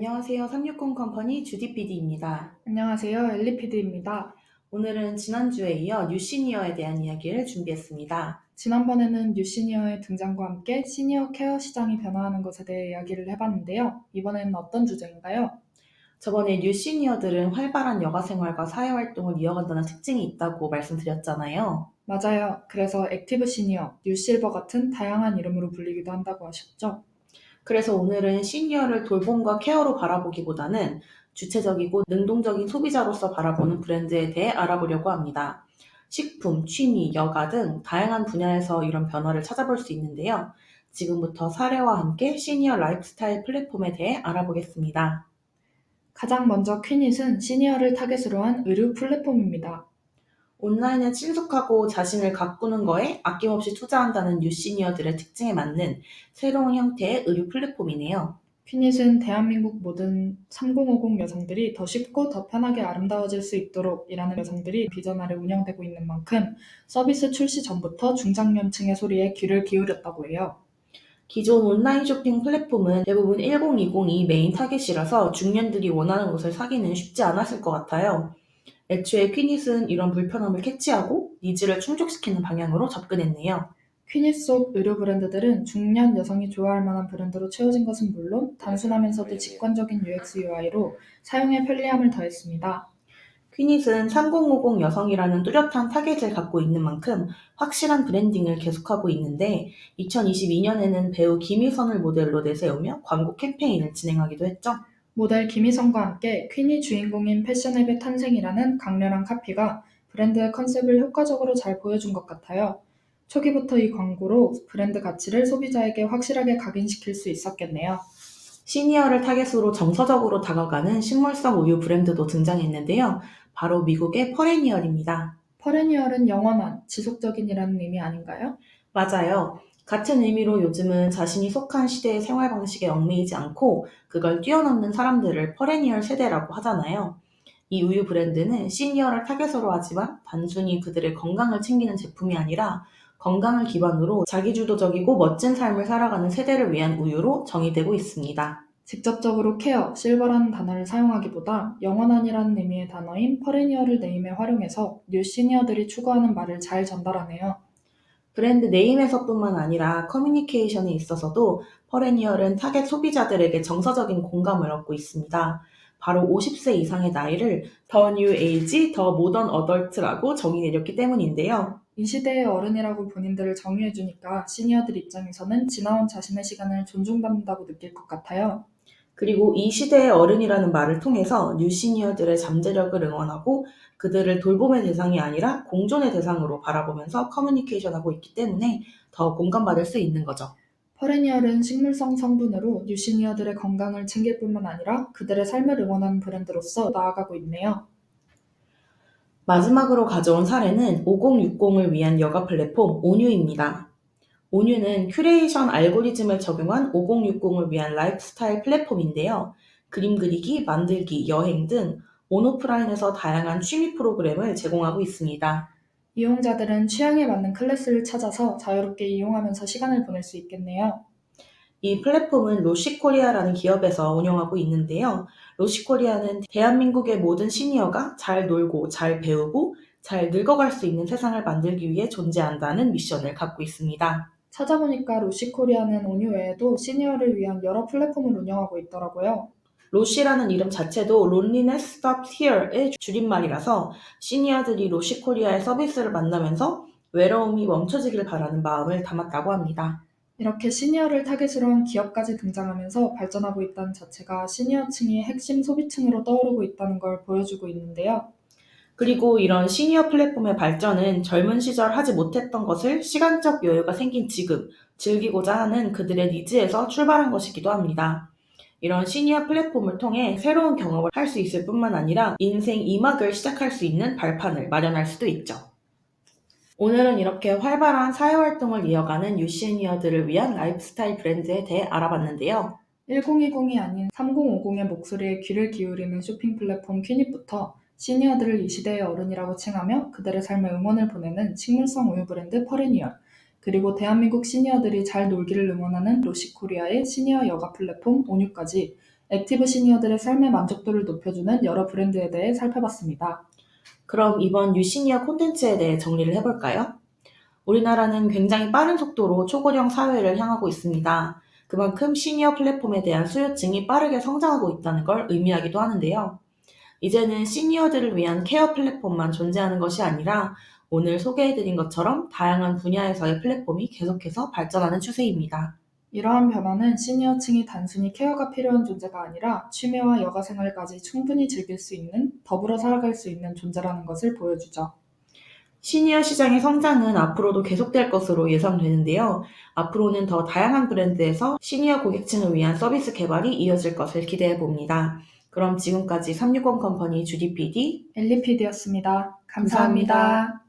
안녕하세요. 360 컴퍼니 주디 PD입니다. 안녕하세요. 엘리피드입니다. 오늘은 지난주에 이어 뉴시니어에 대한 이야기를 준비했습니다. 지난번에는 뉴시니어의 등장과 함께 시니어 케어 시장이 변화하는 것에 대해 이야기를 해봤는데요. 이번에는 어떤 주제인가요? 저번에 뉴시니어들은 활발한 여가 생활과 사회활동을 이어간다는 특징이 있다고 말씀드렸잖아요. 맞아요. 그래서 액티브 시니어, 뉴실버 같은 다양한 이름으로 불리기도 한다고 하셨죠? 그래서 오늘은 시니어를 돌봄과 케어로 바라보기보다는 주체적이고 능동적인 소비자로서 바라보는 브랜드에 대해 알아보려고 합니다. 식품, 취미, 여가 등 다양한 분야에서 이런 변화를 찾아볼 수 있는데요. 지금부터 사례와 함께 시니어 라이프스타일 플랫폼에 대해 알아보겠습니다. 가장 먼저 퀴닛은 시니어를 타겟으로 한 의류 플랫폼입니다. 온라인에 친숙하고 자신을 가꾸는 거에 아낌없이 투자한다는 뉴시니어들의 특징에 맞는 새로운 형태의 의류 플랫폼이네요. 퀴닛은 대한민국 모든 3050 여성들이 더 쉽고 더 편하게 아름다워질 수 있도록 일하는 여성들이 비전 아래 운영되고 있는 만큼 서비스 출시 전부터 중장년층의 소리에 귀를 기울였다고 해요. 기존 온라인 쇼핑 플랫폼은 대부분 1020이 메인 타겟이라서 중년들이 원하는 옷을 사기는 쉽지 않았을 것 같아요. 애초에 퀴닛은 이런 불편함을 캐치하고 니즈를 충족시키는 방향으로 접근했네요. 퀴닛 속 의류 브랜드들은 중년 여성이 좋아할 만한 브랜드로 채워진 것은 물론 단순하면서도 직관적인 UX UI로 사용에 편리함을 더했습니다. 퀴닛은 3050 여성이라는 뚜렷한 타겟을 갖고 있는 만큼 확실한 브랜딩을 계속하고 있는데 2022년에는 배우 김희선을 모델로 내세우며 광고 캠페인을 진행하기도 했죠. 모델 김희성과 함께 퀸이 주인공인 패션앱의 탄생이라는 강렬한 카피가 브랜드의 컨셉을 효과적으로 잘 보여준 것 같아요. 초기부터 이 광고로 브랜드 가치를 소비자에게 확실하게 각인시킬 수 있었겠네요. 시니어를 타겟으로 정서적으로 다가가는 식물성 우유 브랜드도 등장했는데요. 바로 미국의 퍼레니얼입니다. 퍼레니얼은 영원한, 지속적인이라는 의미 아닌가요? 맞아요. 같은 의미로 요즘은 자신이 속한 시대의 생활 방식에 얽매이지 않고 그걸 뛰어넘는 사람들을 퍼레니얼 세대라고 하잖아요. 이 우유 브랜드는 시니어를 타겟으로 하지만 단순히 그들의 건강을 챙기는 제품이 아니라 건강을 기반으로 자기주도적이고 멋진 삶을 살아가는 세대를 위한 우유로 정의되고 있습니다. 직접적으로 케어, 실버라는 단어를 사용하기보다 영원한이라는 의미의 단어인 퍼레니얼을 네임에 활용해서 뉴 시니어들이 추구하는 말을 잘 전달하네요. 브랜드 네임에서뿐만 아니라 커뮤니케이션에 있어서도 퍼레니얼은 타겟 소비자들에게 정서적인 공감을 얻고 있습니다. 바로 50세 이상의 나이를 더 뉴 에이지, 더 모던 어덜트라고 정의 내렸기 때문인데요. 이 시대의 어른이라고 본인들을 정의해주니까 시니어들 입장에서는 지나온 자신의 시간을 존중받는다고 느낄 것 같아요. 그리고 이 시대의 어른이라는 말을 통해서 뉴시니어들의 잠재력을 응원하고 그들을 돌봄의 대상이 아니라 공존의 대상으로 바라보면서 커뮤니케이션하고 있기 때문에 더 공감받을 수 있는 거죠. 퍼레니얼은 식물성 성분으로 뉴시니어들의 건강을 챙길 뿐만 아니라 그들의 삶을 응원하는 브랜드로서 나아가고 있네요. 마지막으로 가져온 사례는 5060을 위한 여가 플랫폼 온유입니다. 온유는 큐레이션 알고리즘을 적용한 5060을 위한 라이프스타일 플랫폼인데요. 그림 그리기, 만들기, 여행 등 온오프라인에서 다양한 취미 프로그램을 제공하고 있습니다. 이용자들은 취향에 맞는 클래스를 찾아서 자유롭게 이용하면서 시간을 보낼 수 있겠네요. 이 플랫폼은 로시코리아라는 기업에서 운영하고 있는데요. 로시코리아는 대한민국의 모든 시니어가 잘 놀고 잘 배우고 잘 늙어갈 수 있는 세상을 만들기 위해 존재한다는 미션을 갖고 있습니다. 찾아보니까 로시코리아는 온유 외에도 시니어를 위한 여러 플랫폼을 운영하고 있더라고요. 로시라는 이름 자체도 Loneliness Stops Here의 줄임말이라서 시니어들이 로시코리아의 서비스를 만나면서 외로움이 멈춰지길 바라는 마음을 담았다고 합니다. 이렇게 시니어를 타깃으로 한 기업까지 등장하면서 발전하고 있다는 자체가 시니어층이 핵심 소비층으로 떠오르고 있다는 걸 보여주고 있는데요. 그리고 이런 시니어 플랫폼의 발전은 젊은 시절 하지 못했던 것을 시간적 여유가 생긴 지금 즐기고자 하는 그들의 니즈에서 출발한 것이기도 합니다. 이런 시니어 플랫폼을 통해 새로운 경험을 할 수 있을 뿐만 아니라 인생 2막을 시작할 수 있는 발판을 마련할 수도 있죠. 오늘은 이렇게 활발한 사회활동을 이어가는 유시니어들을 위한 라이프스타일 브랜드에 대해 알아봤는데요. 1020이 아닌 3050의 목소리에 귀를 기울이는 쇼핑 플랫폼 퀴닛부터 시니어들을 이 시대의 어른이라고 칭하며 그들의 삶에 응원을 보내는 식물성 우유 브랜드 퍼레니얼, 그리고 대한민국 시니어들이 잘 놀기를 응원하는 로시코리아의 시니어 여가 플랫폼 온유까지 액티브 시니어들의 삶의 만족도를 높여주는 여러 브랜드에 대해 살펴봤습니다. 그럼 이번 뉴시니어 콘텐츠에 대해 정리를 해볼까요? 우리나라는 굉장히 빠른 속도로 초고령 사회를 향하고 있습니다. 그만큼 시니어 플랫폼에 대한 수요층이 빠르게 성장하고 있다는 걸 의미하기도 하는데요. 이제는 시니어들을 위한 케어 플랫폼만 존재하는 것이 아니라 오늘 소개해드린 것처럼 다양한 분야에서의 플랫폼이 계속해서 발전하는 추세입니다. 이러한 변화는 시니어층이 단순히 케어가 필요한 존재가 아니라 취미와 여가 생활까지 충분히 즐길 수 있는, 더불어 살아갈 수 있는 존재라는 것을 보여주죠. 시니어 시장의 성장은 앞으로도 계속될 것으로 예상되는데요. 앞으로는 더 다양한 브랜드에서 시니어 고객층을 위한 서비스 개발이 이어질 것을 기대해 봅니다. 그럼 지금까지 360 컴퍼니 주디 PD 엘리피디였습니다. 감사합니다. 감사합니다.